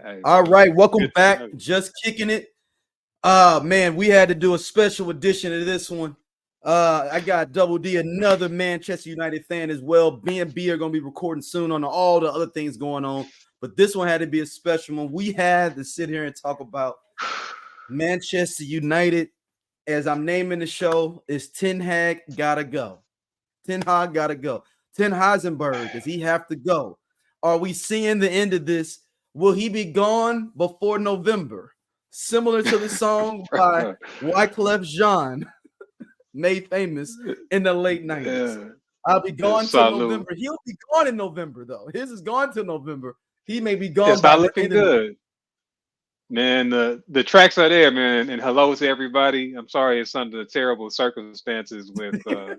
Hey All man, right, welcome good to back. have you. Just kicking it. Man, we had to do a special edition of this one. I got Double D, another Manchester United fan as well. B and B are gonna be recording soon on all the other things going on, but this one had to be a special one. We had to sit here and talk about Manchester United. As I'm naming the show, is Ten Hag gotta go. Ten Hag gotta go. Ten Heisenberg, does he have to go? Are we seeing the end of this? Will he be gone before November? Similar to the song by Wyclef Jean, made famous in the late 90s. Yeah, I'll be gone till salute. November. He'll be gone in November, though. His is gone till November. He may be gone It's by not the looking end of November. good, man. The tracks are there, man. And hello to everybody. I'm sorry it's under terrible circumstances with With your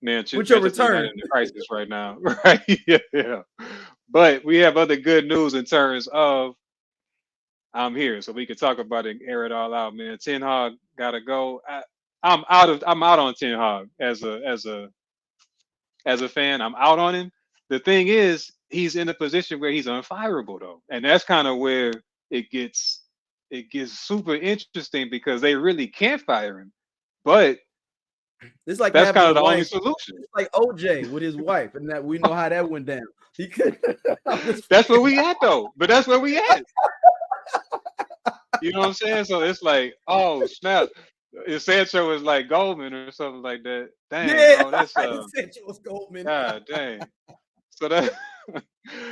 Manchester return. United in the crisis right now, right? Yeah, yeah. But we have other good news in terms of I'm here, so we can talk about it and air it all out, man. Ten Hag gotta go. I'm out on Ten Hag as a fan. I'm out on him. The thing is, he's in a position where he's unfireable though, and that's kind of where it gets it gets super interesting because they really can't fire him, but It's like that's having kind a of the only wife. solution. It's like OJ with his wife, and that we know how that went down. He could. I'm just That's where playing. we at though, but that's where we at. You know what I'm saying? So it's like, oh snap! If Sancho is like Goldman or something like that, dang, Yeah, bro, that's he said it was Goldman. god dang. So that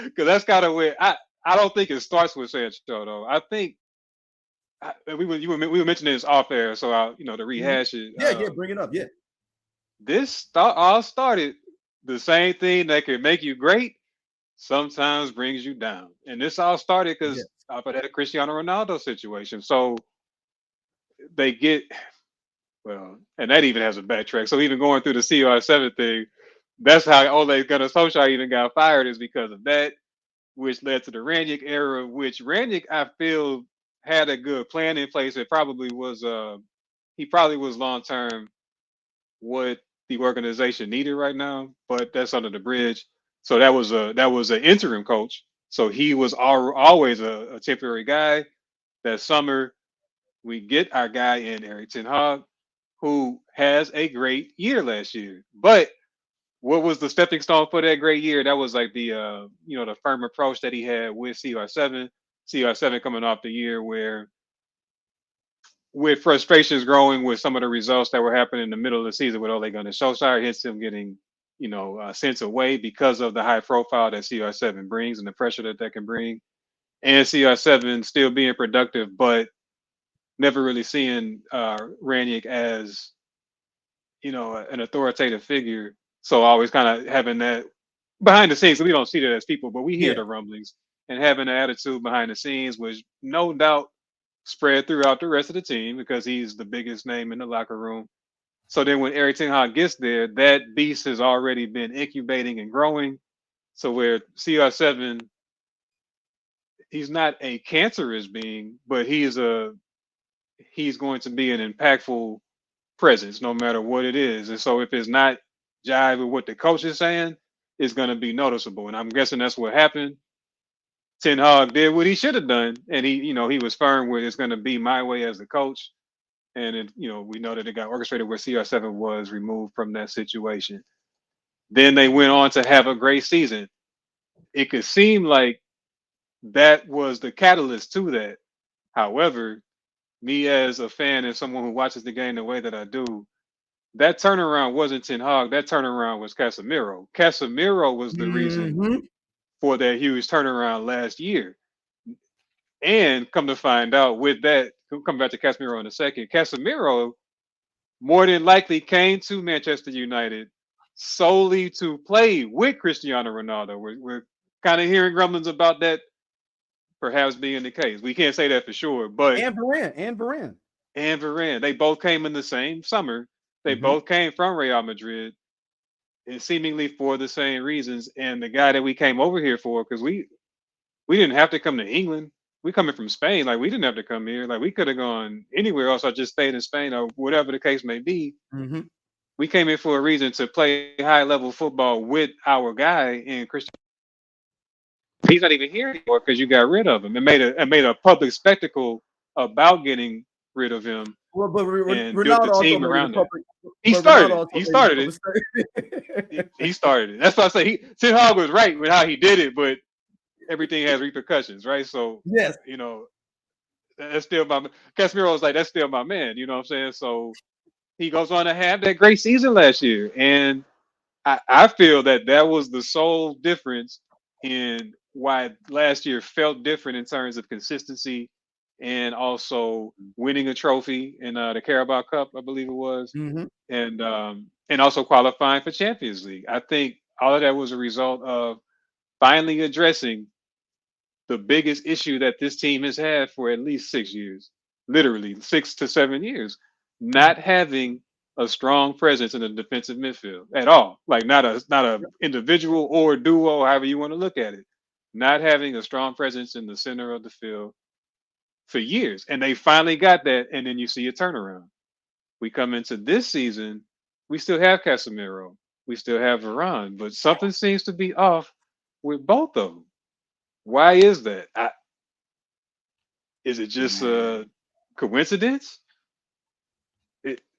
because that's kind of where I don't think it starts with Sancho though. I think we were mentioning this off air, so I to Mhm. rehash it. Yeah, bring it up. Yeah, All started the same thing that can make you great sometimes brings you down, and this all started yeah. because I've had a Cristiano Ronaldo situation. So they get well, and that even has a backtrack. So even going through the CR7 thing, that's how Ole Gunnar Solskjaer even got fired is because of that, which led to the Ranić era, which Ranić I feel had a good plan in place. It probably was he probably was long term what the organization needed right now, but that's under the bridge. So that was an interim coach. So he was always a temporary guy. That summer we get our guy in Erik Ten Hag, who has a great year last year. But what was the stepping stone for that great year? That was like the firm approach that he had with CR7. CR7 coming off the year where with frustrations growing with some of the results that were happening in the middle of the season with Ole Gunnar Solskjaer, hence him getting sent away because of the high profile that CR7 brings and the pressure that can bring, and CR7 still being productive, but never really seeing Ranić as an authoritative figure. So always kind of having that behind the scenes. So we don't see that as people, but we hear Yeah. the rumblings and having the attitude behind the scenes, which no doubt spread throughout the rest of the team because he's the biggest name in the locker room. So then when Erik Ten Hag gets there, that beast has already been incubating and growing. So where CR7, he's not a cancerous being, but he's going to be an impactful presence no matter what it is. And so if it's not jive with what the coach is saying, it's going to be noticeable. And I'm guessing that's what happened. Ten Hag did what he should have done, and he was firm with it's going to be my way as the coach. And we know that it got orchestrated where CR7 was removed from that situation. Then they went on to have a great season. It could seem like that was the catalyst to that. However, me as a fan and someone who watches the game the way that I do, that turnaround wasn't Ten Hag. That turnaround was Casemiro. Casemiro was the reason Hmm. for that huge turnaround last year. And come to find out, with that, we'll come back to Casemiro in a second. Casemiro more than likely came to Manchester United solely to play with Cristiano Ronaldo. We're kind of hearing grumblings about that perhaps being the case. We can't say that for sure, but And Varane, and Varane. and Varane, they both came in the same summer. They Hmm. both came from Real Madrid, and seemingly for the same reasons. And the guy that we came over here for, because we didn't have to come to England. We coming from Spain, like we didn't have to come here. Like we could have gone anywhere else. I just stayed in Spain or whatever the case may be. Hmm. We came in for a reason to play high level football with our guy in Christian. He's not even here anymore because you got rid of him and made a public spectacle about getting rid of him Well, but and built Ronaldo the also team made it a around that. public. He But started Ronaldo it. also He made it a started public it. statement. He started it. That's why I say Ten Hag was right with how he did it, but everything has repercussions, right? So Yes. you know that's still my Casemiro was like that's still my man. You know what I'm saying? So he goes on to have that great season last year, and I feel that that was the sole difference in why last year felt different in terms of consistency and also winning a trophy in the Carabao Cup, I believe it was, Mm-hmm. and also qualifying for Champions League. I think all of that was a result of finally addressing the biggest issue that this team has had for at least 6 years, literally 6 to 7 years, not having a strong presence in the defensive midfield at all. Like not a individual or duo, however you want to look at it. Not having a strong presence in the center of the field for years. And they finally got that, and then you see a turnaround. We come into this season, we still have Casemiro, we still have Varane, but something seems to be off with both of them. Why is that? Is it just Man. a coincidence?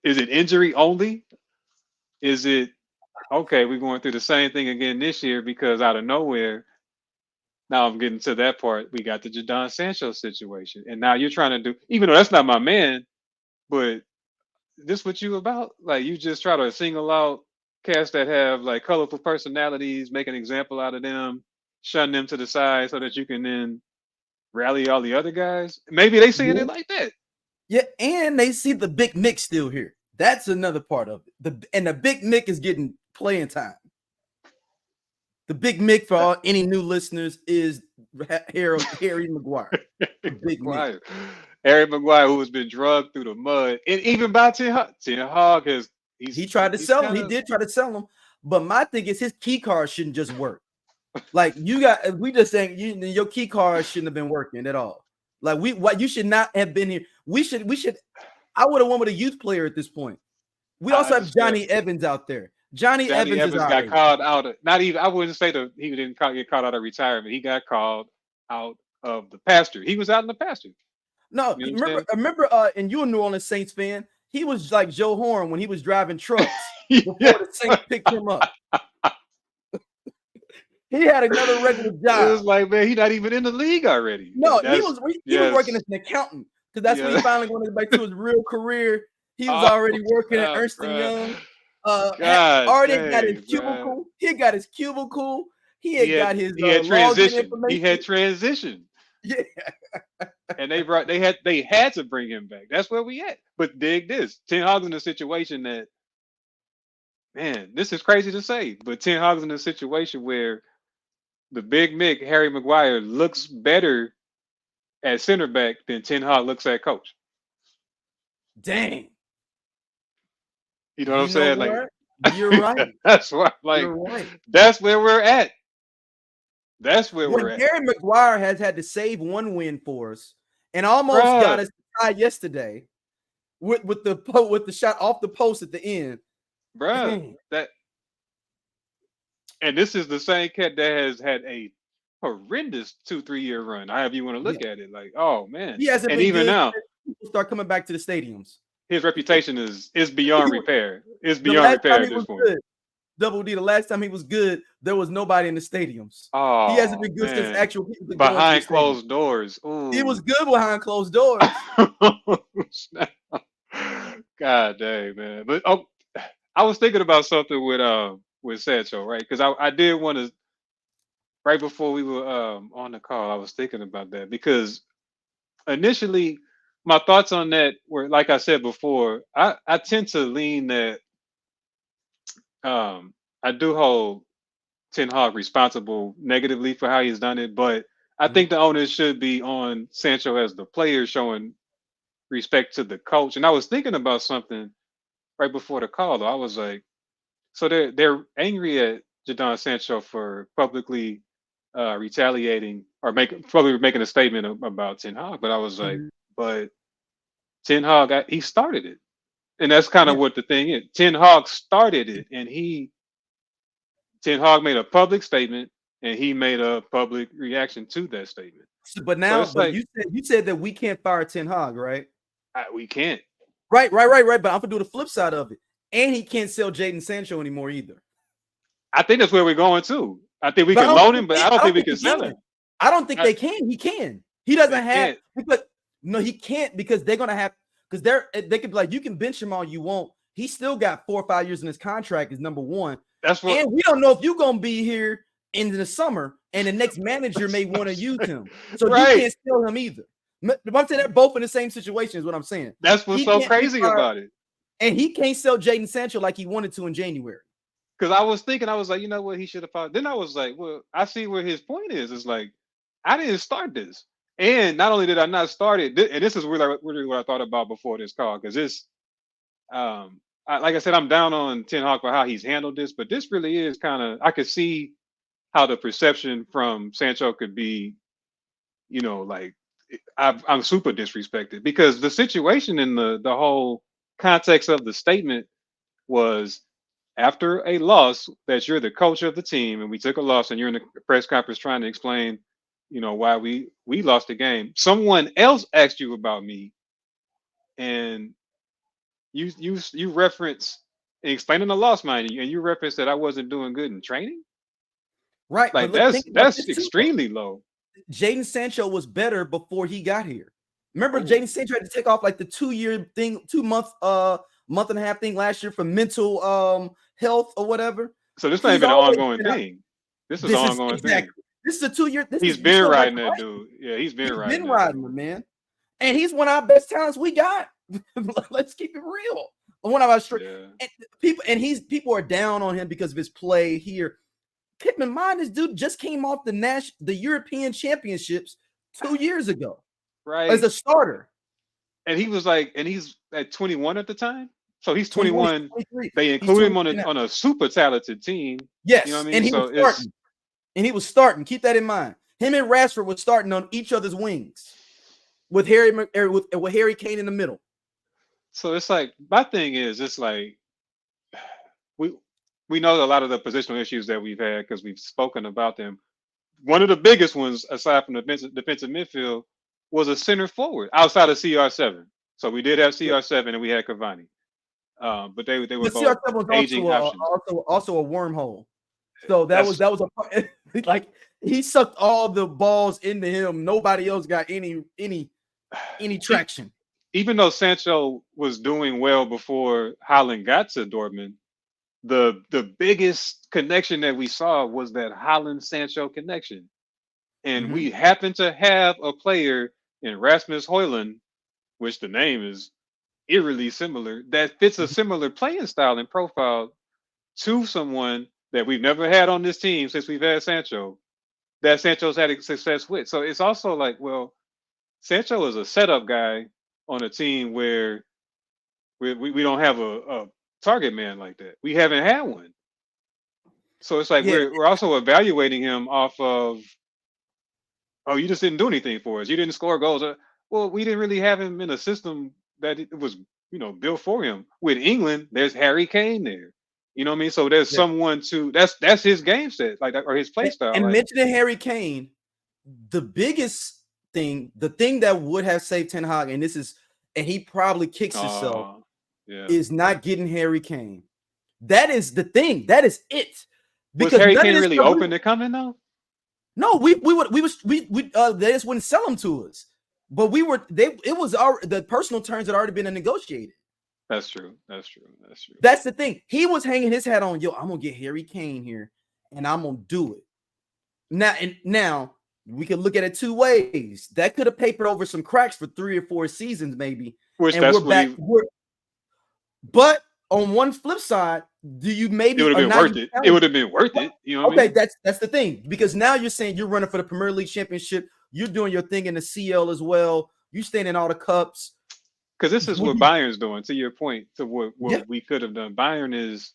Is it injury only? Is it okay? We're going through the same thing again this year because out of nowhere, now I'm getting to that part. We got the Jadon Sancho situation, and now you're trying to do, even though that's not my man, but this what you about? Like you just try to single out cats that have like colorful personalities, make an example out of them, shun them to the side so that you can then rally all the other guys. Maybe they seeing Yeah. it like that. Yeah, and they see the Big Mick still here. That's another part of it. The Big Mick is getting playing time. The Big Mick for any new listeners is Harry Maguire. The Big Mick. Maguire. Harry Maguire, who has been drugged through the mud, and even by Ten Hag. Ten Hag has He tried to he's sell him. kind He of did try to sell him. But my thing is his key card shouldn't just work. Like you got, we just saying your key card shouldn't have been working at all. Like what you should not have been here. We should. I would have won with a youth player at this point. We I also have understand. Johnny Evans out there. Johnny Johnny Evans is Evans our got age. called out. Not even I wouldn't say that he didn't get called out of retirement. He got called out of the pasture. He was out in the pasture. No, You know what I'm remember, and you a New Orleans Saints fan. He was like Joe Horn when he was driving trucks saying? before Yeah. the Saints picked him up. He had another regular It job. was like, man, he's not even in the league already. No, That's he was working yes. as an accountant because that's when he Yeah. finally went back to his real career. He was Oh already working at God, Ernst and bro. Young. God Already got his dang, bro. cubicle. He got his cubicle. He He had had got his he had login transition. He information. had transition. Yeah, And they had to bring him back. That's where we at. But dig this. Ten Hag's in a situation that, man, this is crazy to say, but Ten Hag's in a situation where the big Mick, Harry Maguire, looks better at center back than Ten Hag looks at coach. dang. You know what I'm You know saying? Like what? You're right. that's why like You're right. that's where we're at. That's where When we're at. Harry Maguire has had to save one win for us and almost got Bruh, us tied yesterday with the shot off the post at the end. bruh. Dang. That and this is the same cat that has had a horrendous 2 3 year run. However you want to Yeah. look at it, like oh man, He hasn't and been even good now since people start coming back to the stadiums. his reputation is beyond repair. It's The beyond last repair time at he this was point. good, Double D, the last time he was good, there was nobody in the stadiums. He hasn't Oh been good since man, actual people could go into the behind stadium. closed doors. He was Ooh, good behind closed doors. snap. God dang man. But oh, I was thinking about something with Sancho, right? Because I did want to right before we were on the call. I was thinking about that because initially my thoughts on that were like I said before. I tend to lean that um, I do hold Ten Hag responsible negatively for how he's done it, but I Mhm. think the onus should be on Sancho as the player showing respect to the coach. And I was thinking about something right before the call. Though. I was like, so they're angry at Jadon Sancho for publicly retaliating or probably making a statement about Ten Hag. But I was like, Mhm. but Ten Hag he started it, and that's kind Yeah. of what the thing is. Ten Hag started it, and Ten Hag made a public statement. and he made a public reaction to that statement. But So now, it's like you said that we can't fire Ten Hag, right? we can't. Right. But I'm gonna do the flip side of it, and he can't sell Jadon Sancho anymore either. I think that's where we're going to. I think we But can loan him, but I don't think we can sell him. I don't think they can. He can. He doesn't have. But no, he can't because they're gonna have because they could be like, you can bench him all you want. He still got 4 or 5 years in his contract. Is number one. That's what. And we don't know if you're gonna be here in the summer, and the next manager may want to use him. So you can't sell him either. I'm saying they're both in the same situation. Is what I'm saying. That's what's so crazy about it. And he can't sell Jadon Sancho like he wanted to in January. Because I was thinking, I was like, you know what, he should have found. Then I was like, well, I see where his point is. It's like, I didn't start this. And not only did I not start it, and this is really what I thought about before this call, because this, like I said, I'm down on Ten Hag for how he's handled this, but this really is kind of, I could see how the perception from Sancho could be, you know, like, I'm super disrespected, because the situation in the whole context of the statement was, after a loss, that you're the coach of the team, and we took a loss, and you're in the press conference trying to explain, you know, why we lost the game. Someone else asked you about me, and you reference explaining the loss, mind you, and you reference that I wasn't doing good in training. Right, like that's extremely low. Jadon Sancho was better before he got here. Remember, Jadon Sancho had to take off like the 2-year thing, 2 month and a half thing last year for mental health or whatever. So this not even an ongoing thing. This is an ongoing thing. This is a 2-year. He's been riding that dude. Yeah, he's been riding him, man. And he's one of our best talents we got. Let's keep it real. One of our people are down on him because of his play here. Keep in mind, this dude just came off the European Championships 2 years ago, right? As a starter. And he was like, and he's at 21 at the time. So he's 21. They included him on a super talented team. Yes, you know what I mean? And he was starting. And he was starting. Keep that in mind. Him and Rashford was starting on each other's wings, with Harry Kane in the middle. So it's like, my thing is, it's like we know a lot of the positional issues that we've had because we've spoken about them. One of the biggest ones, aside from the defensive midfield, was a center forward outside of CR7. So we did have CR7 and we had Cavani, but they were both CR7 was aging options. Also a wormhole. So that was a like he sucked all the balls into him. Nobody else got any traction. Even though Sancho was doing well before Haaland got to Dortmund, the biggest connection that we saw was that Haaland-Sancho connection. And we happen to have a player in Rasmus Højlund, which the name is eerily similar, that fits a similar playing style and profile to someone that we've never had on this team since we've had Sancho, that Sancho's had success with. So it's also like, well, Sancho is a setup guy on a team where we don't have a target man like that. We haven't had one. So it's like we're also evaluating him off of, oh, you just didn't do anything for us. You didn't score goals. Well, we didn't really have him in a system that it was, built for him. With England, there's Harry Kane there. You know what I mean? So there's someone that's his game set, like, or his play style. And mentioning Harry Kane, the biggest thing, the thing that would have saved Ten Hag, and he probably kicks himself, is not getting Harry Kane. That is the thing. That is it. Because was Harry Kane really open to coming though? No, they just wouldn't sell him to us. But the personal terms had already been negotiated. That's true. That's the thing. He was hanging his hat on, I'm gonna get Harry Kane here, and I'm gonna do it. Now we can look at it two ways. That could have papered over some cracks for 3 or 4 seasons, maybe. But on one flip side, do you maybe it would have been worth it? It would have been worth it. You know what I mean? That's the thing, because now you're saying you're running for the Premier League Championship. You're doing your thing in the CL as well. You staying in all the cups. Because this is what Bayern's doing. To your point, to what we could have done. Bayern is,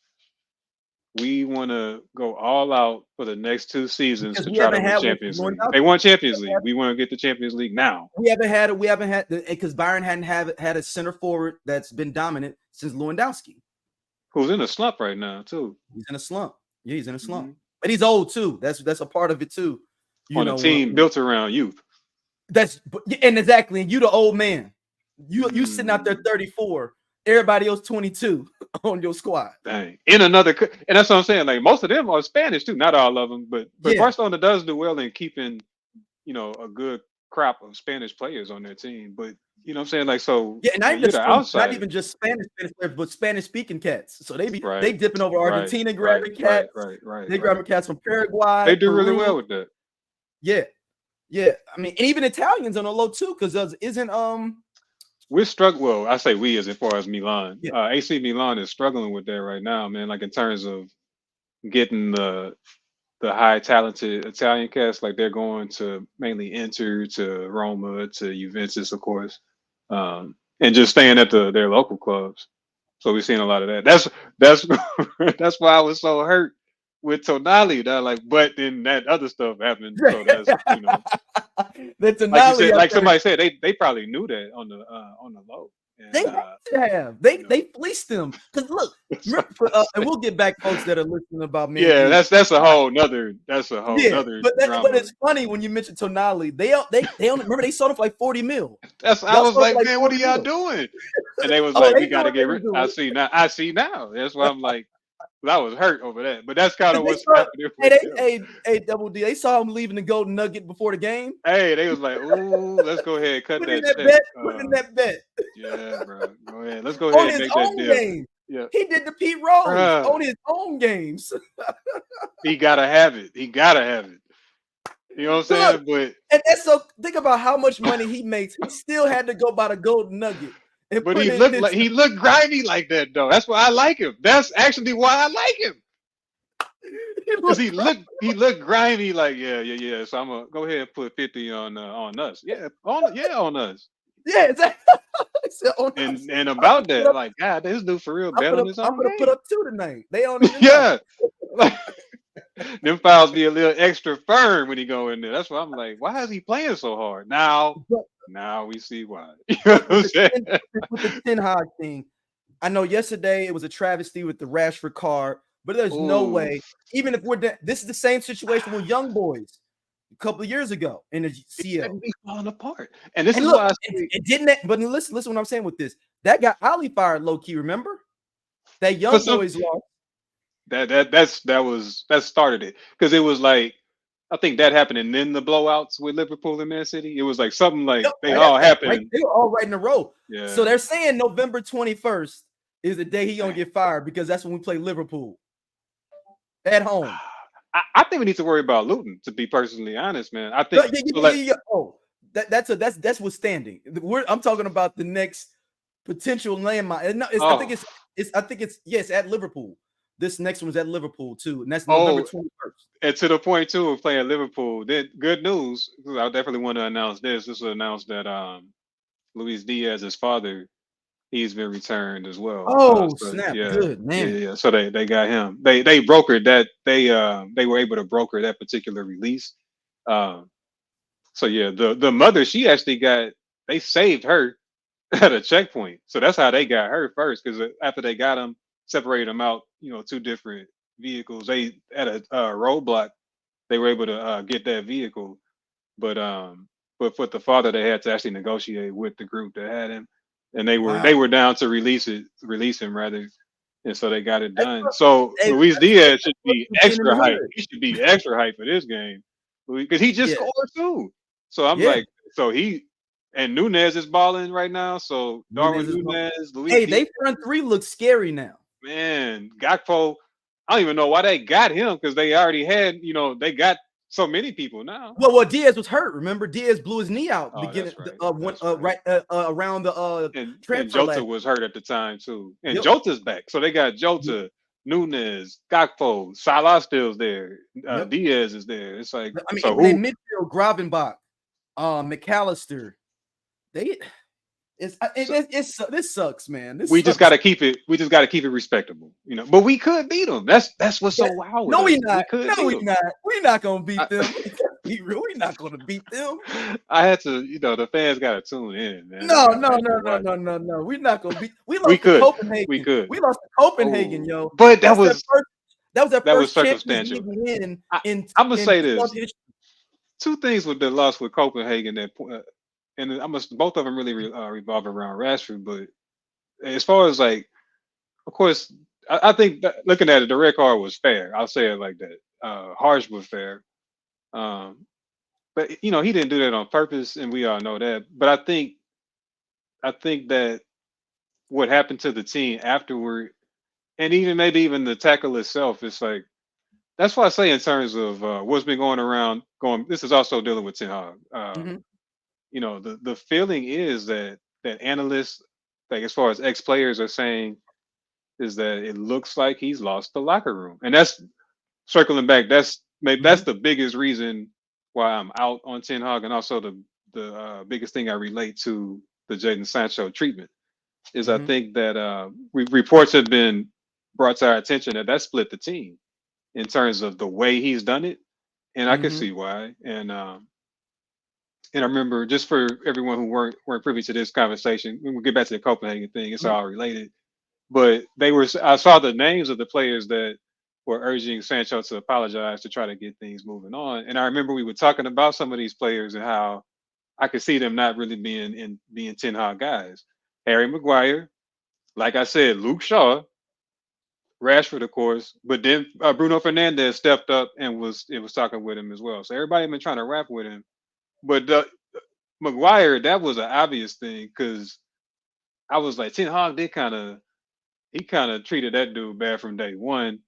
we want to go all out for the next 2 seasons to try to win Champions League. They won Champions League. We want to get the Champions League now. We haven't had because Bayern hadn't had a center forward that's been dominant since Lewandowski, who's in a slump right now too. He's in a slump. Yeah, he's in a slump. But he's old too. That's a part of it too. On a team built around youth. And exactly. And you the old man. You sitting out there 34. Everybody else 22 on your squad. Dang. And that's what I'm saying. Like most of them are Spanish too. Not all of them, but Barcelona does do well in keeping, a good crop of Spanish players on their team. But you know what I'm saying? Like so. Yeah, not even just Spanish players, but Spanish speaking cats. So they dipping over Argentina, grabbing cats. Right. They grabbing cats from Paraguay. They do really well with that. Yeah. I mean, and even Italians on the low too, because isn't we're struggling. Well, I say we as far as Milan. Yeah. AC Milan is struggling with that right now, man. Like in terms of getting the high talented Italian cast, like they're going to mainly Inter, to Roma, to Juventus, of course, and just staying at their local clubs. So we've seen a lot of that. That's why I was so hurt with Tonali. But then that other stuff happened. So that's the Tonali, like somebody said, they probably knew that on the low. And, they have to have. They fleeced them. Because look, and we'll get back, folks that are listening about me. Yeah, that's a whole nother. That's a whole other. But it's funny when you mention Tonali. They only remember they sold him for like 40 mil. I was like, man, what are y'all doing? And they was like, we got to get rid. I see now. That's why I'm like, I was hurt over that. But that's kind of what's happening. Hey, Double D. They saw him leaving the Golden Nugget before the game. Hey, they was like, ooh, let's go ahead and cut Put that in that check. bet. Put in that bet. Yeah, bro. Go ahead. Let's go ahead and make that deal. Game. Yeah. He did the Pete Rose on his own games. He gotta have it. You know what I'm saying? And that's so. Think about how much money he makes. He still had to go by the Golden Nugget. But he looked grimy like that though. That's why I like him. That's actually why I like him. Because he looked grimy like yeah. So I'm gonna go ahead and put 50 on us. On us. Yeah, exactly. and about that, like God, this dude for real bet on his own. I'm gonna put up 2 tonight. They on it. Yeah. Them fouls be a little extra firm when he go in there. That's why I'm like, why is he playing so hard? Now we see why. You know what I'm saying? With the Ten Hag thing, I know yesterday it was a travesty with the Rashford card, but there's no way. Even if this is the same situation with young boys a couple of years ago in the CL. It be falling apart. And this is why it didn't. But listen what I'm saying with this. That got Ali fired low key. Remember that young boys lost. That started it, because it was like, I think that happened, and then the blowouts with Liverpool and Man City. It was like something like all happened. Right, they were all right in a row. Yeah. So they're saying November 21st is the day he gonna get fired, because that's when we play Liverpool at home. I think we need to worry about Luton, to be personally honest, man. I think that's withstanding. I'm talking about the next potential landmine. I think it's at Liverpool. This next one's at Liverpool too, and that's November 21st. And to the point too of playing Liverpool, then good news. I definitely want to announce this. This will announce that Luis Diaz's father, he's been returned as well. Oh, snap! Yeah, good man. Yeah. So they got him. They brokered that. They were able to broker that particular release. So yeah, the mother, she actually they saved her at a checkpoint. So that's how they got her first, because after they got him, separated them out, 2 different vehicles. They at a roadblock, they were able to get that vehicle, but for the father, they had to actually negotiate with the group that had him, and they were down to release him rather, and so they got it done. So Luis Diaz should be extra hype. He should be extra hype for this game, because he just scored too. So I'm like, so he. And Nunez is balling right now. So Darwin Nunez, Luis Diaz. They front 3 looks scary now. Man, Gakpo, I don't even know why they got him, because they already had, they got so many people now. Well, Diaz was hurt. Remember, Diaz blew his knee out around the transfer. And Jota was hurt at the time too. And Jota's back. So they got Jota, Nunez, Gakpo, Salah still's there. Diaz is there. It's like, in midfield, Gravenbach, McAllister. This sucks, man. We just got to keep it. We just got to keep it respectable, But we could beat them. That's what's so wild. No, we're not. We're not gonna beat them. We're not gonna beat them. I had to, the fans got to tune in, man. No. We're not gonna beat. We lost to Copenhagen. We could. We lost to Copenhagen, yo. But that was That was their That was first Champions circumstantial. League win I'm gonna in say club this: history. two things with the loss with Copenhagen that, and both of them really revolve around Rashford. But as far as like, of course, I think that looking at it, the red card was fair. I'll say it like that. Harsh but fair. Um, but he didn't do that on purpose, and we all know that. But I think that what happened to the team afterward, and maybe even the tackle itself, it's like that's why I say in terms of what's been going around. This is also dealing with Ten Hag. Mhm. The feeling is that analysts, like as far as ex players, are saying is that it looks like he's lost the locker room, and that's circling back. That's Mhm. the biggest reason why I'm out on Ten Hag, and also the biggest thing I relate to the Jadon Sancho treatment is I Mhm. think that reports have been brought to our attention that split the team in terms of the way he's done it, and I can Mhm. see why. And I remember, just for everyone who weren't privy to this conversation, when we get back to the Copenhagen thing, it's Mhm. all related. But I saw the names of the players that were urging Sancho to apologize to try to get things moving on. And I remember we were talking about some of these players and how I could see them not really being Ten Hag guys. Harry Maguire, like I said, Luke Shaw, Rashford, of course, but then Bruno Fernandez stepped up and was talking with him as well. So everybody been trying to rap with him. But Maguire, that was an obvious thing because I was like, Ten Hag did he kind of treated that dude bad from day one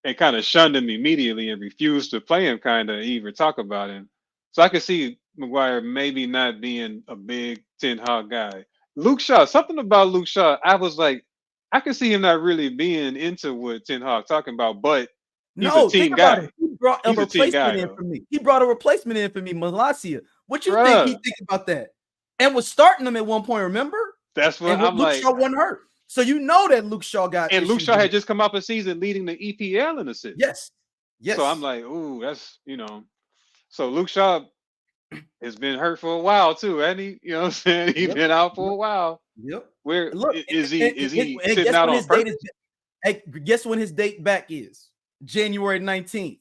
and kind of shunned him immediately and refused to play him, kind of even talk about him. So I could see Maguire maybe not being a big Ten Hag guy. Luke Shaw, something about Luke Shaw, I was like, I could see him not really being into what Ten Hag talking about, but he's a No, think team about it. guy. He brought a He's a team replacement guy in though, for me. He brought a replacement in for me, Malacia. What you think he bruh. think about that? And was starting them at one point, remember? That's what And I'm Luke like. Shaw wasn't hurt. So you know that Luke Shaw got And Luke issues Shaw with had him. just come off a season leading the EPL in assists. Yes. So I'm Yes. like, ooh, that's. So Luke Shaw has been hurt for a while too, hasn't he? You know what I'm saying? He's Yep. been out for Yep. a while. Yep. Where And look, is he? Is he and sitting guess out when on his date is purpose? hey, guess when his date back is? January 19th.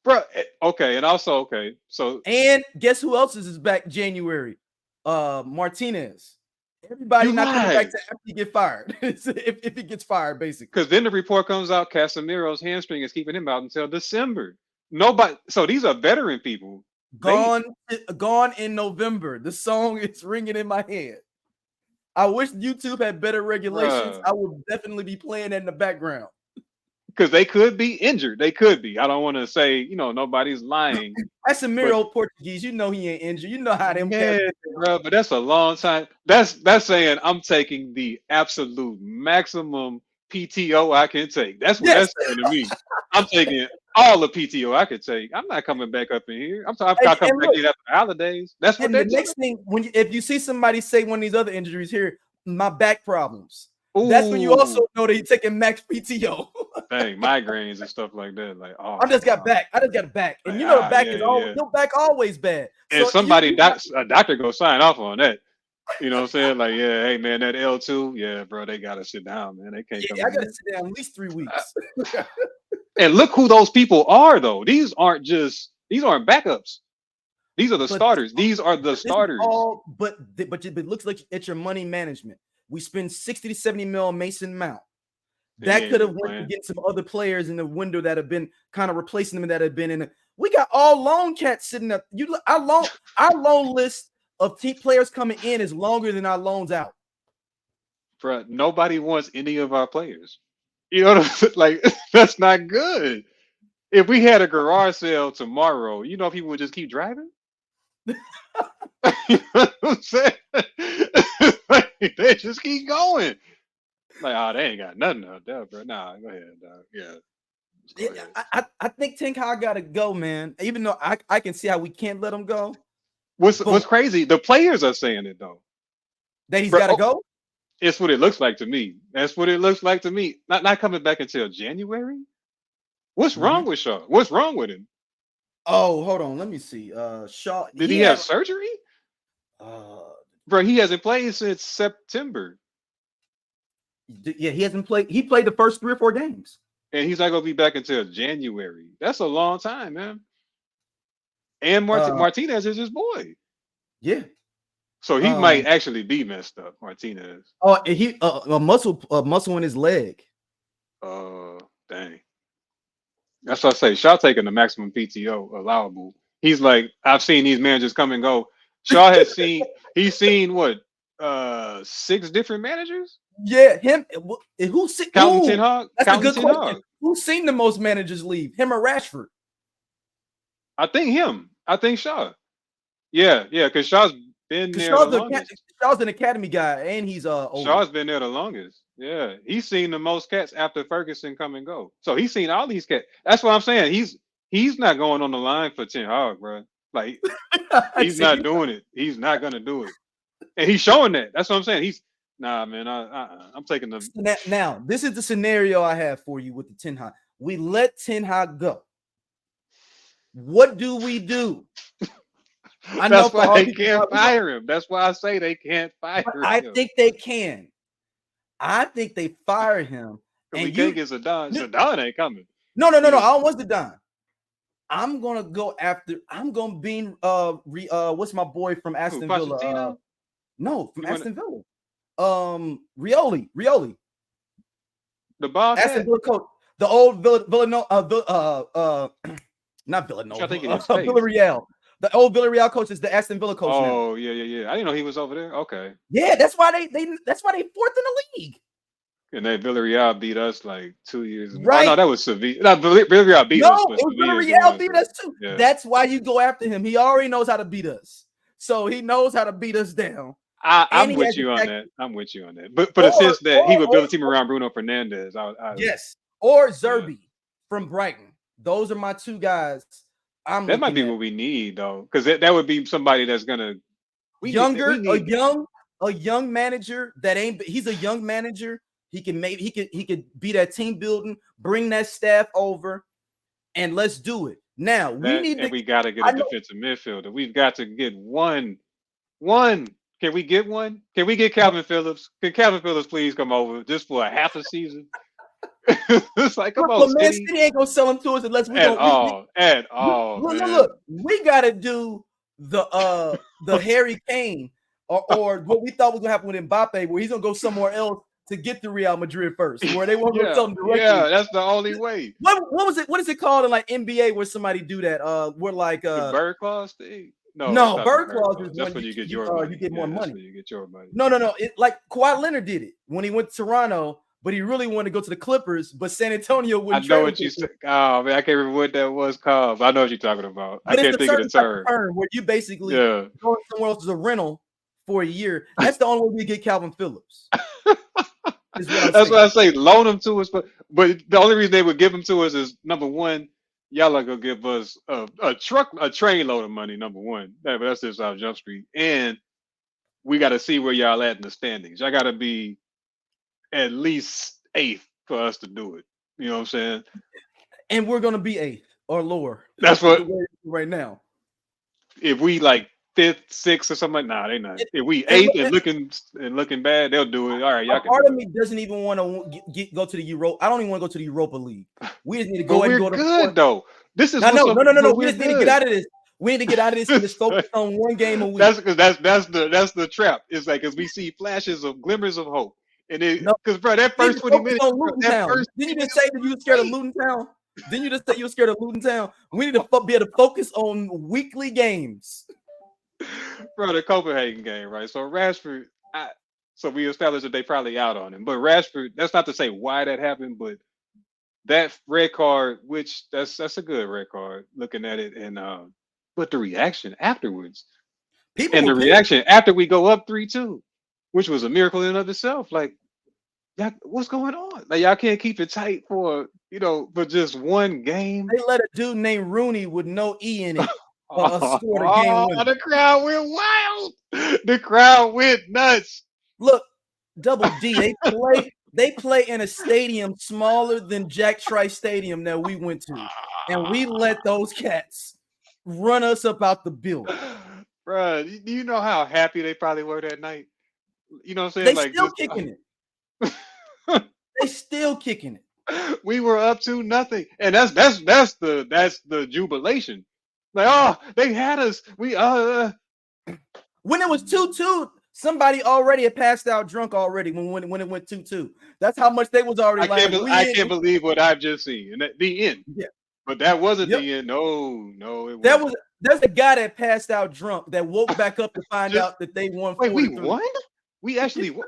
Bro, okay, and also okay. So And guess who else is back January? Martinez. Everybody you not coming back lied. to after he get fired. if he gets fired, basically. Because then the report comes out Casemiro's hamstring is keeping him out until December. Nobody, so these are veteran people. They Gone in November. The song is ringing in my head. I wish YouTube had better regulations. bruh. I would definitely be playing that in the background. Because they could be injured. They could be. I don't want to say, nobody's lying. That's a But Miro Portuguese. You know he ain't injured. You know how them cats. man, bro, but that's a long time. That's saying I'm taking the absolute maximum PTO I can take. That's what Yes. that's saying to me. I'm taking all the PTO I could take. I'm not coming back up in here. I'll come And back look, in after the holidays. That's what and they're the doing. next thing, if you see somebody say one of these other injuries here, my back problems. That's when you also Ooh, know that he's taking max PTO. dang, migraines and stuff like that. Like, I oh just got no. back. I just got a back. And Like, you know the back is yeah, all yeah. your back always bad. And So you a doctor go sign off on that. You know what I'm saying? Like, yeah, hey man, that L2, yeah, bro, they gotta sit down, man. They can't come yeah, I in gotta there. sit down at least 3 weeks. And look who those people are, though. These aren't backups. These are the But starters. These are the this is all. all but it looks like it's your money management. We spend 60 to 70 mil on Mason Mount. And he That ain't could have been went to playing. get some other players in the window that have been kind of replacing them that have been in it. We got all loan cats sitting up. Our loan list of team players coming in is longer than our loans out. Bro, nobody wants any of our players. You know what I'm saying? Like, that's not good. If we had a garage sale tomorrow, if people would just keep driving? You know what I'm saying? Like, they just keep going. Like, oh, they ain't got nothing out there, bro. Nah, go ahead, dog. Yeah, just go ahead. I think Ten Hag gotta go, man. Even though I can see how we can't let him go, What's but crazy? The players are saying it though, that he's bro. gotta go. It's what it looks like to me. That's what it looks like to me. Not coming back until January. What's wrong Mhm. with Shaw? What's wrong with him? Oh, hold on. Let me see. Shaw, Did he he have had surgery? uh Bro, he hasn't played since September. Yeah, he hasn't played. He played the first 3 or 4 games. And he's not gonna be back until January. That's a long time, man. And Martinez is his boy. Yeah. So he might actually be messed up, Martinez. Oh, and he a muscle in his leg. Dang. That's what I say. Shaw taking the maximum PTO allowable. He's like, I've seen these managers come and go. Shaw has he's seen what 6 different managers? Yeah, him. Who's seen? Counting Ten Hag? That's a good Ten question. Hag. Who's seen the most managers leave? Him or Rashford? I think him. I think Shaw. Yeah, because Shaw's been there the longest. Shaw's an academy guy, and he's older. Shaw's been there the longest. Yeah, he's seen the most cats after Ferguson come and go. So he's seen all these cats. That's what I'm saying. He's not going on the line for Ten Hag, bro. Like he's not doing it. He's not gonna do it, and he's showing that. That's what I'm saying. He's nah, man. I'm taking the. Now this is the scenario I have for you with the Ten Hag. We let Ten Hag go. What do we do? That's why they can't fire him. That's why I say they can't fire him. I think they can. I think they fire him. And we can't get Zidane. Zidane ain't coming. No. I don't want Zidane. I'm gonna go after. I'm gonna be what's my boy from Aston Villa? No, from Aston Villa. Rioli. The boss. Aston Villa coach. The old not Villanova. I think it is Villarreal. The old Villarreal coach is the Aston Villa coach. Oh, yeah. I didn't know he was over there. Okay. Yeah, that's why they 4th in the league. And then Villarreal beat us like 2 years ago. Right. Oh, no, that was Sevilla. No, Villarreal beat us. No, Villarreal beat us too. Yeah. That's why you go after him. He already knows how to beat us. So he knows how to beat us down. I'm with you on that. I'm with you on that. But for the sense that he would build a team around Bruno Fernandes. Yes. Or Zerbi from Brighton. Those are my 2 guys. That might be what we need, though, because that would be somebody that's gonna a young manager that ain't. He's a young manager. He could be that team building, bring that staff over, and let's do it. Now we gotta get a defensive midfielder. We've got to get one. Can we get one? Can we get Calvin Phillips? Can Calvin Phillips please come over just for a half a season? It's like, come on, Man City ain't gonna sell him to us unless we at all. Look, we gotta do the Harry Kane or what we thought was gonna happen with Mbappe, where he's gonna go somewhere else to get to Real Madrid first, where they won't go sell him directly. Yeah, that's the only way. What was it? What is it called in like NBA where somebody do that? We're like the bird clause thing. No, bird clause is that's when you get your money. You get more money. That's when you get your money. No. It like Kawhi Leonard did it when he went to Toronto. But he really wanted to go to the Clippers, but San Antonio wouldn't. I know what you said. Oh man, I can't remember what that was called. But I know what you're talking about. I can't think of the term. Where you basically go somewhere else as a rental for a year. That's the only way we get Calvin Phillips. That's what I say. Loan him to us, but the only reason they would give him to us is number one, y'all are gonna give us a train load of money. Number one, but that's just our Jump Street, and we got to see where y'all at in the standings. Y'all got to be at least 8th for us to do it. You know what I'm saying? And we're gonna be 8th or lower. That's what right now. If we like 5th, 6th, or something, they not. If we 8th and looking bad, they'll do it. All right, y'all can. Part of me doesn't even want to go to the Euro. I don't even want to go to the Europa League. We just need to go and go to. Good though. This is no. We just need to get out of this. We need to get out of this and just focus on one game a week. That's the trap. It's like as we see flashes of glimmers of hope. And because bro, that first 20 minutes, didn't you just say that you were scared of Luton Town? Didn't you just say you were scared of Luton Town? We need to be able to focus on weekly games. Bro, the Copenhagen game, right? So Rashford, so we established that they probably out on him. But Rashford, that's not to say why that happened, but that red card, which that's a good red card, looking at it, and but the reaction afterwards, reaction after we go up 3-2. Which was a miracle in and of itself. Like, y'all, what's going on? Like, y'all can't keep it tight for just one game. They let a dude named Rooney with no E in it score the game winner. The crowd went wild. The crowd went nuts. Look, Double D, they play in a stadium smaller than Jack Trice Stadium that we went to. And we let those cats run us up out the building. Bro, do you know how happy they probably were that night? You know what I'm saying? They still kicking it. They still kicking it. We were up to nothing, and that's the jubilation. Like, oh, they had us. We When it was 2-2, somebody already had passed out drunk already when it went 2-2. That's how much they was already I can't believe what I've just seen. And the end. Yeah. But that wasn't Yep. the end. No, it wasn't. There's a guy that passed out drunk that woke back up to find out that they won. Wait, we won? We actually won?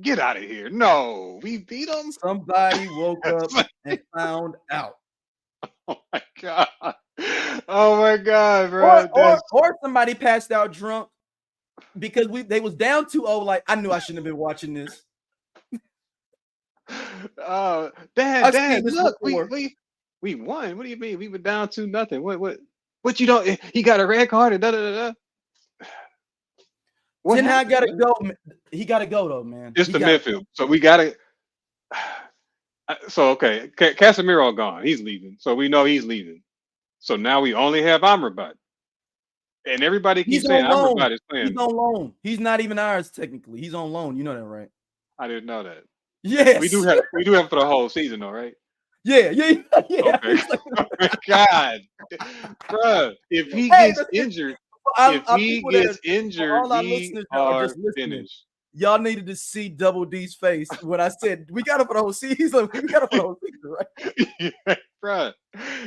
Get out of here. No, we beat them. Somebody woke up and found out. Oh my God. Oh my God, bro. Or somebody passed out drunk because they was down 2-0. Like, I knew I shouldn't have been watching this. Dad, look, we won. What do you mean? We were down 2-0. What you don't? He got a red card and da da da. Ten Hag gotta go. He gotta go though, man. It's the midfield, so we gotta. So okay, Casemiro gone. He's leaving, so we know he's leaving. So now we only have Amrabat, and everybody keeps saying Amrabat is playing. He's on loan. He's not even ours technically. He's on loan. You know that, right? I didn't know that. Yes, we do have for the whole season, though, right? Yeah. Okay. Oh my God, bro! If he gets injured. If he gets injured, we are finished. Y'all needed to see Double D's face when I said we got it for the whole season. We got it for the whole season, right? Yeah, bro.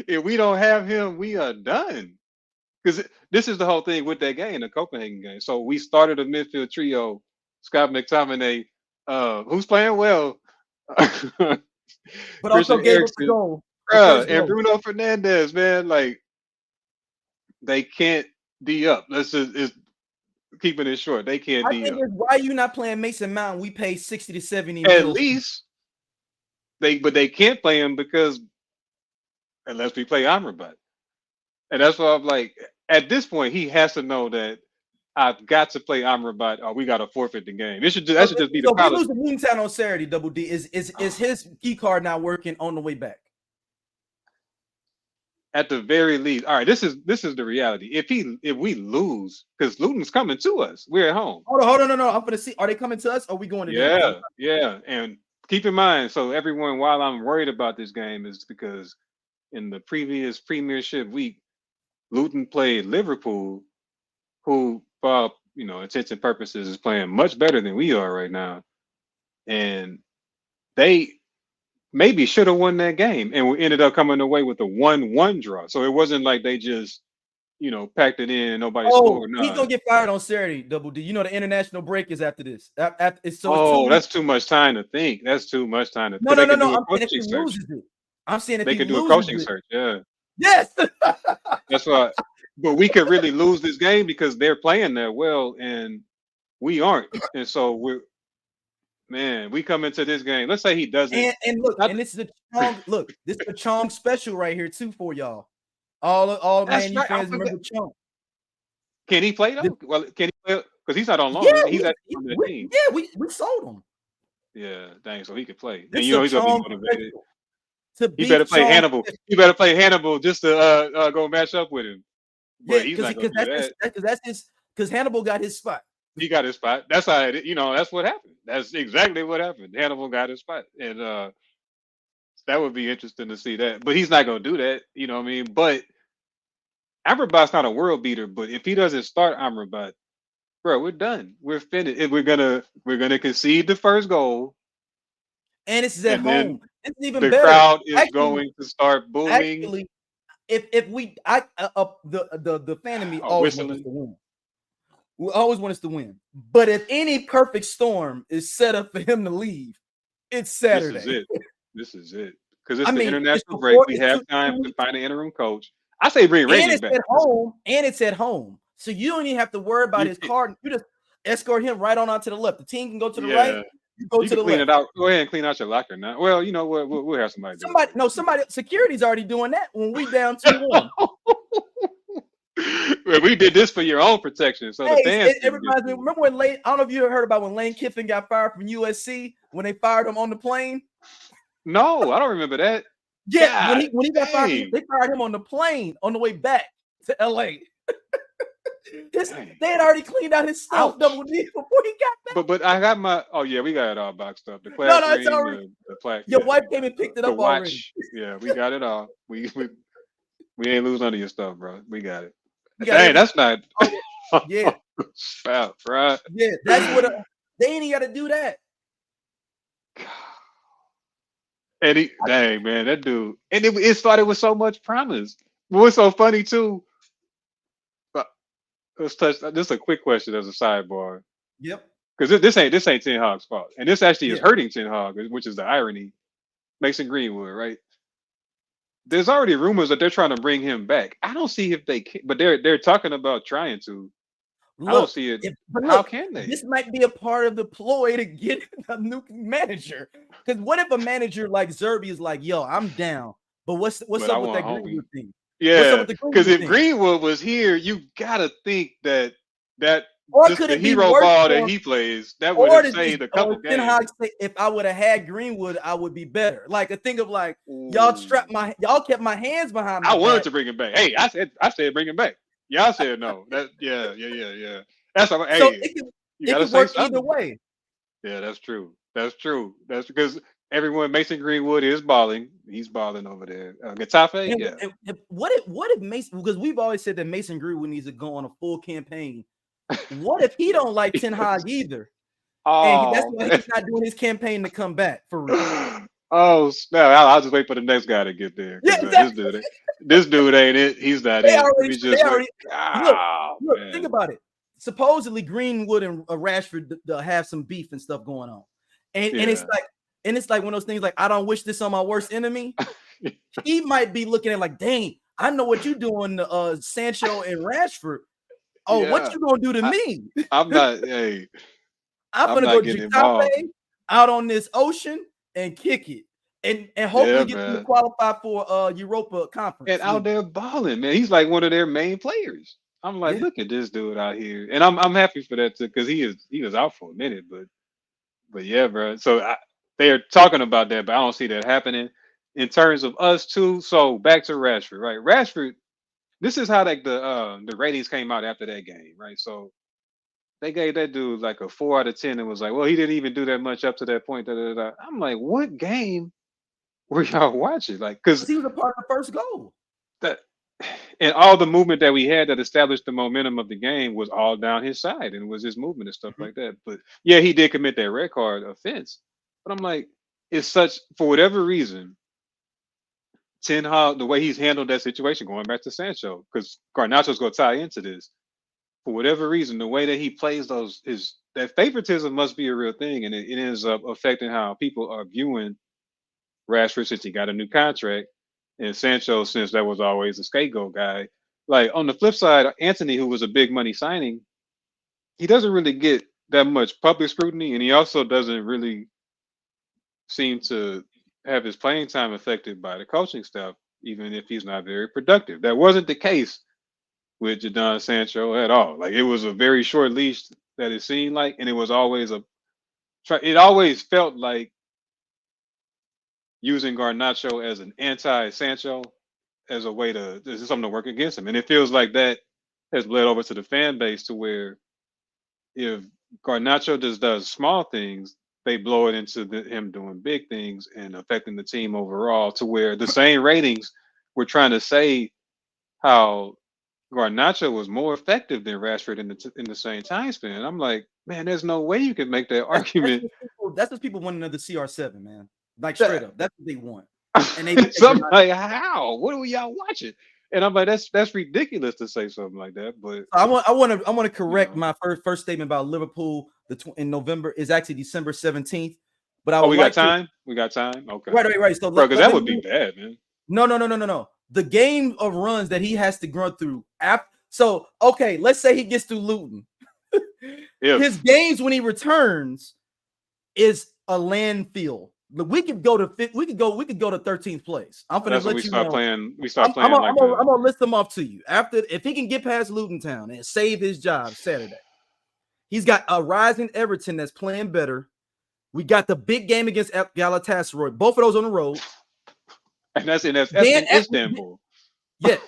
If we don't have him, we are done. Because this is the whole thing with that game, the Copenhagen game. So we started a midfield trio: Scott McTominay, who's playing well, but also gave up the goal. And Bruno Fernandes, man, like they can't D up. Let's just keeping it short. They can't D up. Why are you not playing Mason Mount? We pay 60 to 70 at least. But they can't play him because unless we play Amrabat. And that's why I'm like, at this point, he has to know that I've got to play Amrabat or we got to forfeit the game. That should just be the policy. We lose the Moontown on Saturday, Double D. Is his key card not working on the way back? At the very least, all right. This is the reality. If we lose, because Luton's coming to us, we're at home. Hold on. No. I'm gonna see. Are they coming to us? Or are we going to them? Yeah. And keep in mind, so everyone, while I'm worried about this game, is because in the previous Premiership week, Luton played Liverpool, who, for intents and purposes, is playing much better than we are right now, and they maybe should have won that game, and we ended up coming away with a 1-1 draw. So it wasn't like they just, packed it in and nobody scored. No. He's gonna get fired on Saturday, Double D. The international break is after this. That's too much time to think. That's too much time to think. No. I'm saying if they could do a coaching search. Yeah. Yes. That's why. But we could really lose this game because they're playing that well and we aren't, and so we come into this game. Let's say he doesn't. And look, and this is a Chong. Look, this is a Chong special right here too for y'all. All Man U fans remember Chong. Can he play though? Well, can he play? Because he's not on loan. Yeah, he's actually on the team. Yeah, we sold him. Yeah, dang. So he could play. And he's gonna be motivated. He better play Hannibal. He better play Hannibal just to go match up with him. But because Hannibal got his spot. He got his spot. That's how that's what happened. That's exactly what happened. Hannibal got his spot. And that would be interesting to see that. But he's not gonna do that, you know what I mean? But Amrabat's not a world beater, but if he doesn't start Amrabat, bro, we're done. We're finished. And we're gonna concede the first goal. And this is at home. It's even the better. The crowd is going to start booming. Actually, if we the fan in me always wants us to win. We always want us to win. But if any perfect storm is set up for him to leave, it's Saturday. This is it. Because it's the international break. We have time to find an interim coach. I say bring Reagan back. It's at home. So you don't even have to worry about his card. You just escort him right on out to the left. The team can go to the right. You go to the clean left. It out. Go ahead and clean out your locker now. Well, you know what? We'll have somebody. Security's already doing that when we down 2-1. Well, we did this for your own protection. So the fans. It reminds me. Remember when I don't know if you heard about when Lane Kiffin got fired from USC when they fired him on the plane. No, I don't remember that. Yeah, when he got fired, they fired him on the plane on the way back to LA. They had already cleaned out his stuff, Ouch. Double D, before he got back. But I got my. Oh yeah, we got it all boxed up. The No, class it's ring, already. the plaque. Your Yeah, wife we came got and picked it the up already. watch. Yeah, we got it all. We ain't lose none of your stuff, bro. We got it. You got Dang, everything. that's not. Oh, yeah, Foul, right? yeah. That's what they ain't even got to do that. And dang man, that dude. And it started with so much promise. What's so funny too? uh, Let's touch. Just a quick question as a sidebar, Yep. because this ain't Ten Hag's fault, and this actually is Yeah. hurting Ten Hag, which is the irony. Mason Greenwood, right? There's already rumors that they're trying to bring him back. I don't see if they can, but they're talking about trying to. I don't Look, see it. but How look, can they? this might be a part of the ploy to get a new manager. Because what if a manager like Zerby is like, "Yo, I'm down," but what's But I up with want that homie. Greenwood thing? What's up Yeah, with the because Greenwood if thing? Greenwood was here, you gotta think that Or just could the it be hero worse ball for that him? he plays that would Or have does saved a couple Ten games. Hag say, if I would have had Greenwood, I would be better? Like a thing of like, y'all Ooh. y'all kept my hands behind my I wanted back. to bring him back. Hey, I said bring him back. Y'all said no. Yeah. That's all. So Hey, you it gotta could say work either something. way. Yeah, that's true. That's true. That's because everyone Mason Greenwood is balling. He's balling over there. Getafe, yeah. And what if Mason, because we've always said that Mason Greenwood needs to go on a full campaign. What if he don't like Ten Hag either? And that's Oh why man. he's not doing his campaign to come back for real. Oh snap! I'll just wait for the next guy to get there Yeah, because exactly. this dude ain't it. He's not They it. Let already, me they just wait. already look, Oh think man. about it. Supposedly Greenwood and Rashford have some beef and stuff going on. And Yeah. it's like one of those things like, I don't wish this on my worst enemy. He might be looking at like, dang, I know what you're doing to Sancho and Rashford. Oh, what Yeah. you gonna do to me? I'm not. Hey, I'm I'm gonna go not getting involved. Getafe out on this ocean and kick it. And Yeah, hopefully get them to man. qualify for Europa And Conference out League. there balling, man. He's like one of their main players. I'm like, Yeah. look at this dude out here, and I'm happy for that too because he was out for a minute, but yeah, bro. So they're talking about that, but I don't see that happening in terms of us too. So back to Rashford, right? Rashford. This is how like the ratings came out after that game, right? So they gave that dude like a 4 out of 10 and was like, well, he didn't even do that much up to that point. Da, da, da. I'm like, what game were y'all watching? Like, because Because he was a part of the first goal. that and all the movement that we had that established the momentum of the game was all down his side and was his movement and stuff Mhm. like that. But yeah, he did commit that red card offense. But I'm like, it's such for whatever reason, Ten Hag, the way he's handled that situation, going back to Sancho, because Garnacho's gonna tie into this. For whatever reason, the way that he plays those is that favoritism must be a real thing, and it ends up affecting how people are viewing Rashford since he got a new contract, and Sancho since that was always a scapegoat guy. Like on the flip side, Anthony, who was a big money signing, he doesn't really get that much public scrutiny, and he also doesn't really seem to have his playing time affected by the coaching staff, even if he's not very productive. That wasn't the case with Jadon Sancho at all. Like it was a very short leash that it seemed like, and it was always it always felt like using Garnacho as an anti-Sancho as a way to this is something to work against him. And it feels like that has bled over to the fan base to where if Garnacho just does small things, they blow it into him doing big things and affecting the team overall to where the same ratings were trying to say how Garnacho was more effective than Rashford in the same time span. I'm like, man, there's no way you can make that argument. That's what people want another CR7, man. Like That, straight up. That's what they want. And so I'm like, how? What are y'all watching? And I'm like, that's ridiculous to say something like that. But I want to you correct know, my first statement about Liverpool. In November is actually December 17th. But I oh, would we got like to time. We got time. Okay, right. So bro, because let that me would be bad, man. no. The game of runs that he has to run through after. So okay, let's say he gets through Luton. His If games when he returns is a landfill. We could go to 13th place. I'm gonna that's when let you know. we start playing like I'm the. gonna list them off to you. After if he can get past Luton Town and save his job Saturday, he's got a rising Everton that's playing better. We got the big game against Galatasaray. Both of those on the road. And that's in Then Istanbul.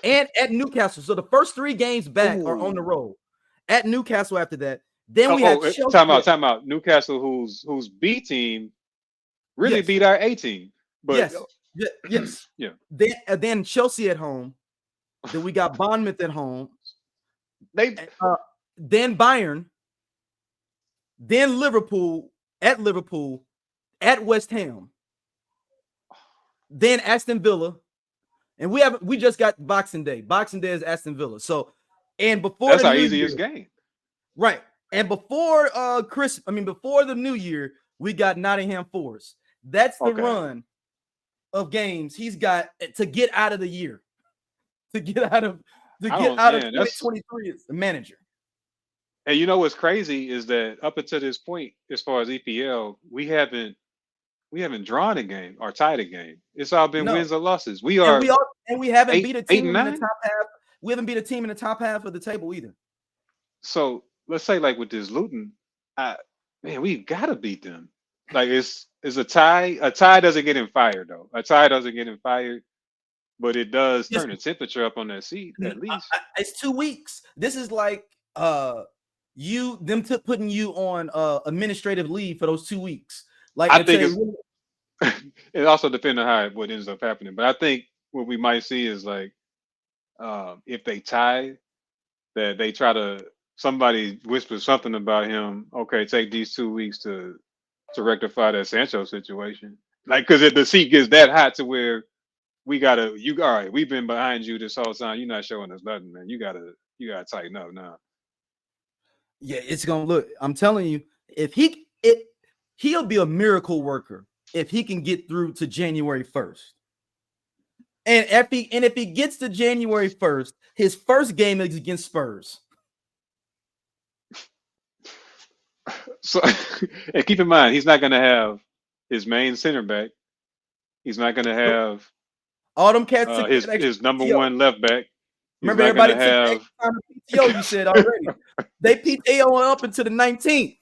and at Newcastle. So the first 3 games back are on the Ooh, road. at Newcastle after that. Then we had Chelsea. Time out. Newcastle, whose B team really beat our A team. But yes. Yeah. Then Chelsea at home. Then we got Bournemouth at home. Then Bayern. Then Liverpool, at West Ham. Then Aston Villa. And we just got Boxing Day. Boxing Day is Aston Villa. So, and before that's our easiest game. Right. And before before the new year, we got Nottingham Forest. That's the run of games he's got to get out of the year. To get out of 2023 as the manager. And you know what's crazy is that up until this point, as far as EPL, we haven't drawn a game or tied a game. It's all been wins or losses. We haven't beat a team in the top half. We haven't beat a team in the top half of the table either. So let's say, like with this Luton, we gotta beat them. Like it's a tie. A tie doesn't get him fired though. A tie doesn't get him fired, but it does turn the temperature up on that seat at least. It's 2 weeks. This is like putting you on administrative leave for those 2 weeks. Like I think it also depends on what ends up happening. But I think what we might see is like if they tie, that they try to somebody whispers something about him. Okay, take these 2 weeks to rectify that Sancho situation. Like because the seat gets that hot to where we gotta all right. We've been behind you this whole time. You're not showing us nothing, man. You gotta tighten up now. Yeah, it's gonna look. I'm telling you, he'll be a miracle worker if he can get through to January 1st. And if he gets to January 1st, his first game is against Spurs. So, and keep in mind, he's not going to have his main center back. He's not going to have all them cats. His number one left back. Remember, everybody took PTO. You said already. They PTO up until the 19th.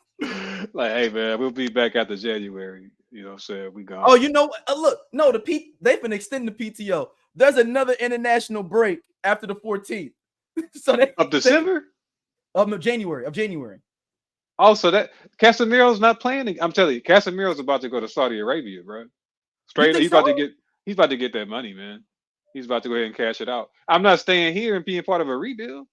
Like, hey man, we'll be back after January. You know what I'm saying? We gone. Oh, you know what? Look, no, they've been extending the PTO. There's another international break after the 14th. So of December? Of January. Also, that Casemiro's not playing. I'm telling you, Casemiro's about to go to Saudi Arabia, bro. Straight, he's about to get that money, man. He's about to go ahead and cash it out. I'm not staying here and being part of a rebuild.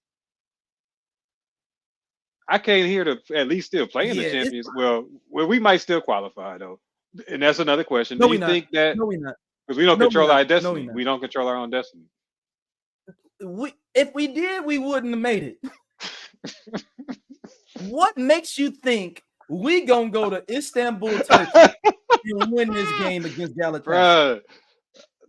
I came here to at least still play in the Champions. Well, we might still qualify though, and that's another question. Do you think that? No, we're not. Because we don't control our destiny. We don't control our own destiny. If we did, we wouldn't have made it. What makes you think we gonna go to Istanbul, Turkey, and win this game against Galatasaray? Bruh,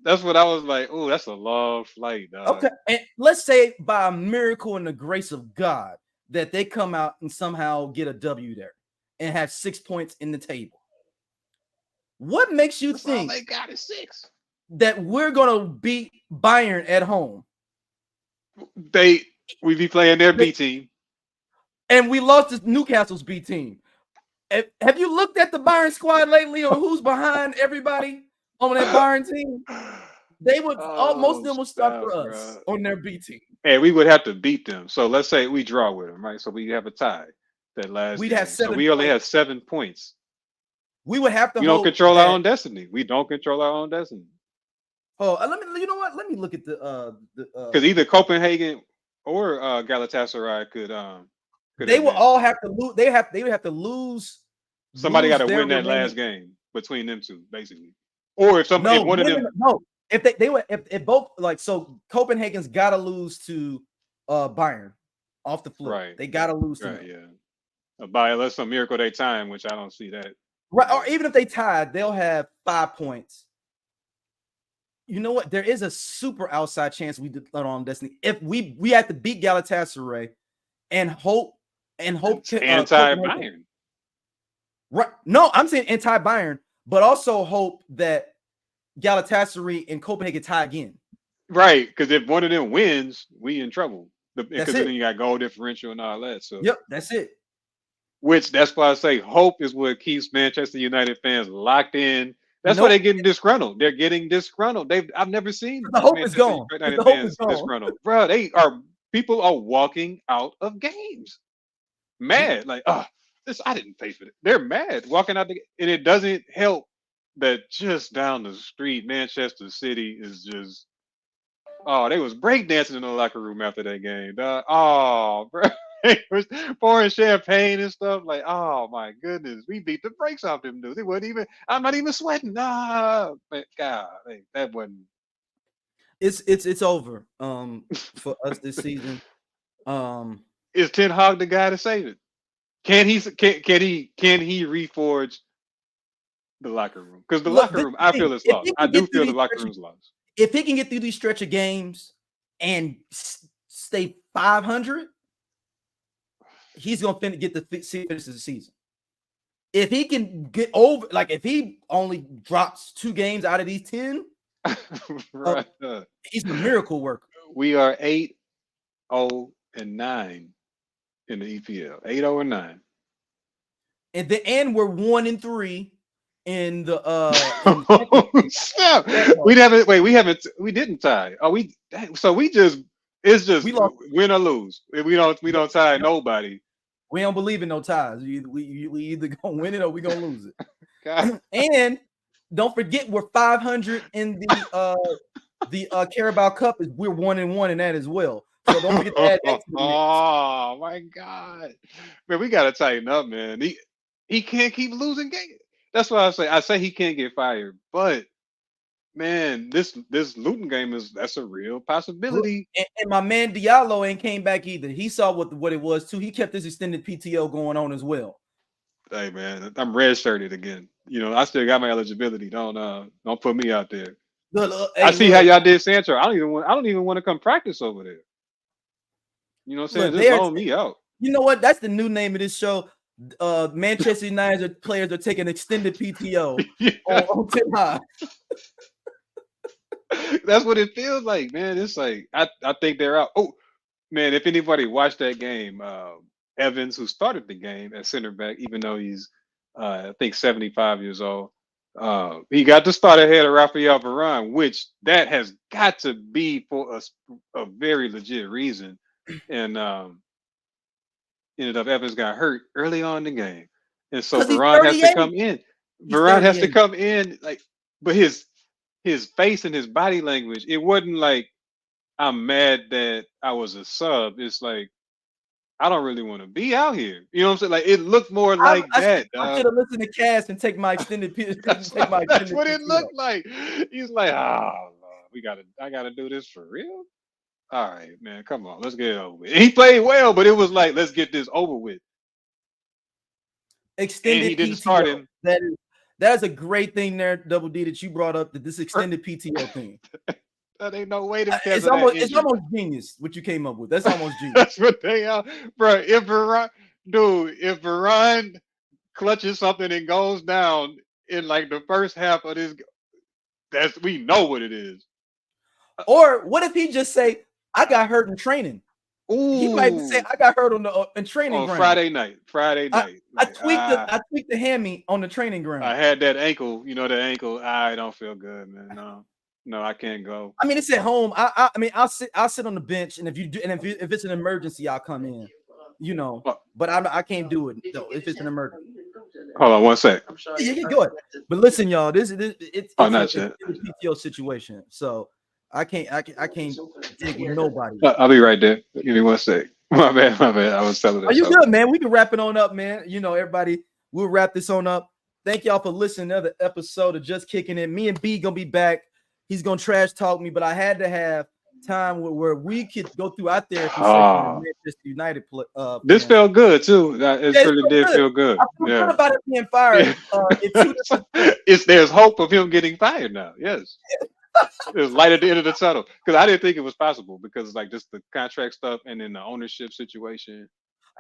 that's what I was like. Oh, that's a long flight, dog. Okay, and let's say by a miracle and the grace of God that they come out and somehow get a W there and have 6 points in the table. What makes you think all they got is 6 that we're gonna beat Bayern at home? We be playing their B team. And we lost to Newcastle's B team. Have you looked at the Bayern squad lately or who's behind everybody on that Bayern team? They would most of them will start for us on their B team. And we would have to beat them. So let's say we draw with them, right? So we have a tie that last We'd game. have 7 So we only have 7 points. We would have to. We don't control our own destiny. We don't control our own destiny. Oh, you know what? Let me look at the because either Copenhagen or Galatasaray could they will all have to lose. They would have to lose. Somebody got to win that last game between them two, basically. Or if one of them. No, if both like so, Copenhagen's got to lose to Bayern off the flip. Right. They got to lose to them. Yeah. By unless some miracle they time, which I don't see that. Right, or even if they tied, they'll have 5 points. You know what? There is a super outside chance we did let on destiny. If we have to beat Galatasaray and hope anti-Bayern. Right. No, I'm saying anti-Bayern, but also hope that Galatasaray and Copenhagen tie again. Right, because if one of them wins, we in trouble. Because then you got goal differential and all that. So yep, that's it. That's why I say hope is what keeps Manchester United fans locked in. That's why they're getting disgruntled. They're getting disgruntled. I've never seen the hope is gone. United fans disgruntled. Bro, people are walking out of games. mad, like, oh, this I didn't pay for it. They're mad walking out and it doesn't help that just down the street, Manchester City is just they was breakdancing in the locker room after that game. Dog. Oh, bro. They was pouring champagne and stuff. Like, oh my goodness, we beat the brakes off them dudes. It wasn't even. I'm not even sweating. Nah, but God, that wasn't. It's over. For us this season. Is Ten Hag the guy to save it? Can he reforge the locker room? Because the locker room, I feel it's lost. I do feel the locker room's lost. If he can get through these stretch of games and stay 500, he's gonna get the finish of the season. If he can get over, like if he only drops 2 games out of these 10, right. He's a miracle worker. We are 8-0-9 in the EPL. 8-0-9. And we're 1-3 in the snap. We didn't tie. We lost. Win or lose. We don't tie nobody. We don't believe in no ties. We either gonna win it or we gonna lose it. And don't forget we're 500 in the Carabao Cup. We're 1-1 in that as well. So don't forget to add that to the mix. Oh my God, man, we gotta tighten up, man. He can't keep losing games. That's why I say he can't get fired. But man, this Luton game that's a real possibility. And my man Diallo ain't came back either. He saw what it was too. He kept his extended PTO going on as well. Hey man, I'm red-shirted again. I still got my eligibility. Don't put me out there. I see how y'all did Sancho. I don't even want to come practice over there. You know what I'm saying? Just loan me out. You know what? That's the new name of this show. Manchester United players are taking extended PTO on Ten Hag. That's what it feels like, man. It's like I think they're out. Oh man, if anybody watched that game, Evans, who started the game at center back, even though he's I think 75 years old, he got to start ahead of Rafael Varane, which that has got to be for a very legit reason. And ended up Evans got hurt early on in the game, and so Varane has to come in. Varane has to come in, but his face and his body language, it wasn't like I'm mad that I was a sub. It's like I don't really want to be out here. You know what I'm saying? Like it looked more like that. I should have listened to Cass and take my extended PTO. That's what it looked like. He's like, I gotta do this for real. All right, man, come on, let's get it over with. He played well, but it was like, let's get this over with. Extended he didn't PTO. Start him. That's a great thing there, Double D, that you brought up, that this extended PTO thing. That ain't no way to. It's almost genius what you came up with. That's almost genius. That's what they are, bro. If Varane clutches something and goes down in like the first half of this, we know what it is. Or what if he just say, I got hurt in training? Ooh. He might say, I got hurt in training ground. Friday night. I tweaked the hammy on the training ground. I had that ankle. That ankle. I don't feel good, man. No, I can't go. I mean, it's at home. I'll sit on the bench, and if it's an emergency, I'll come in. But I can't do it though if it's an emergency. Hold on one sec. Yeah, go ahead. But listen, y'all, it's a PTO situation, so I can't dig with nobody. I'll be right there. Give me one sec. My bad. I was telling. Are you good, man? We can wrap it on up, man. Everybody, we'll wrap this on up. Thank y'all for listening to another episode of Just Kicking It. Me and B gonna be back. He's gonna trash talk me, but I had to have time where we could go through our therapy session. Manchester United. This felt good too. It really did feel good. I feel good about it being fired. There's hope of him getting fired now. Yes. There's light at the end of the tunnel, because I didn't think it was possible, because like just the contract stuff and then the ownership situation.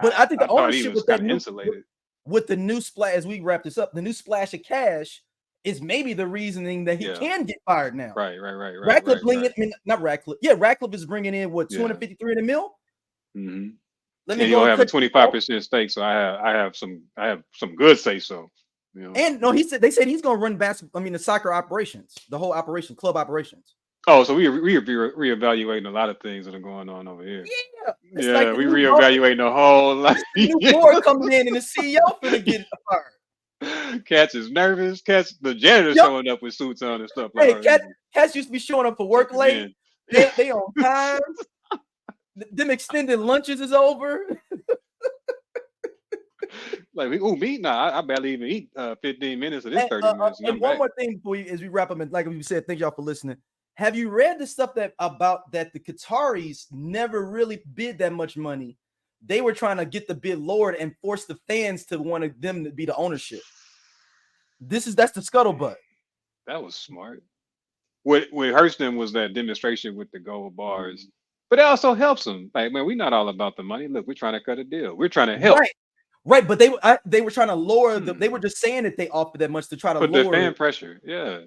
But I think the ownership was kind of insulated with the new splash. As we wrap this up, the new splash of cash is maybe the reasoning that he can get fired now. Right. Ratcliffe not Ratcliffe. Yeah, Ratcliffe is bringing in what, 253 in a mil. Mm-hmm. He don't have a 25% stake, so I have some good say so. And no, they said he's going to run the soccer operations, the whole operation, club operations. Oh, so we reevaluating a lot of things that are going on over here. Yeah, it's like Yeah, the we new board, reevaluating the whole it's the new board coming in, and the CEO finna get fired. Cats is nervous. Cats, the janitor Yup. showing up with suits on and stuff like, Hey, oh, let me cats used to be showing up for work check late. again. They on time. Them extended lunches is over. Like, me? Nah, I barely even eat 15 minutes of this 30 minutes, and And I'm one back. more thing before as we wrap up, and like we said, thank y'all for listening. Have you read the stuff about that the Qataris never really bid that much money? They were trying to get the bid lowered and force the fans to want them to be the ownership. That's the scuttlebutt. That was smart. What hurts them was that demonstration with the gold bars, but it also helps them. Like, man, we're not all about the money. Look, we're trying to cut a deal. We're trying to help. Right, but they were trying to lower the. They were just saying that they offered that much to try to Put the lower fan pressure. Yeah,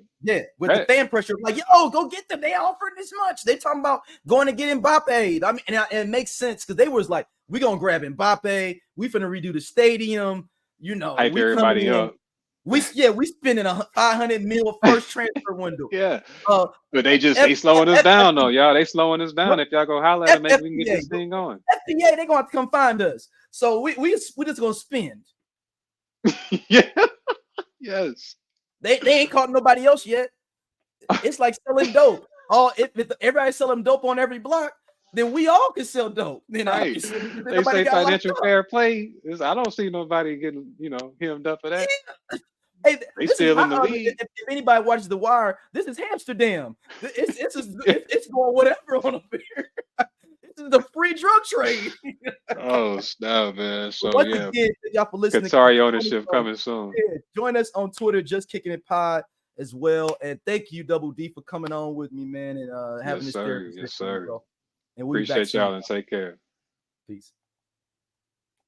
with the fan pressure. Like, yo, go get them. They offering this much. They talking about going to get Mbappe. I mean, and it makes sense because they was like, we gonna grab Mbappe. We finna redo the stadium. You know, hype we everybody up. We spending a 500 mil first transfer window. Yeah, but they slowing us down though, y'all. They slowing us down. If y'all go holler at them, maybe we can get this thing going. FBA, they gonna have to come find us. So we just gonna spend. Yeah. Yes. They ain't caught nobody else yet. It's like selling dope. If everybody's selling dope on every block, then we all can sell dope. Then right. They say financial fair play. I don't see nobody getting hemmed up for that. Yeah. Hey, they still in the league. If anybody watches The Wire, this is Amsterdam. It's going whatever on up here. This is the free drug trade. Oh, snap, man. So once again, thank y'all for listening. Qatari ownership coming soon. Yeah, join us on Twitter, Just Kicking It Pod as well. And thank you, Double D, for coming on with me, man, and having this. Yes, sir. And we'll appreciate y'all and take care. Peace.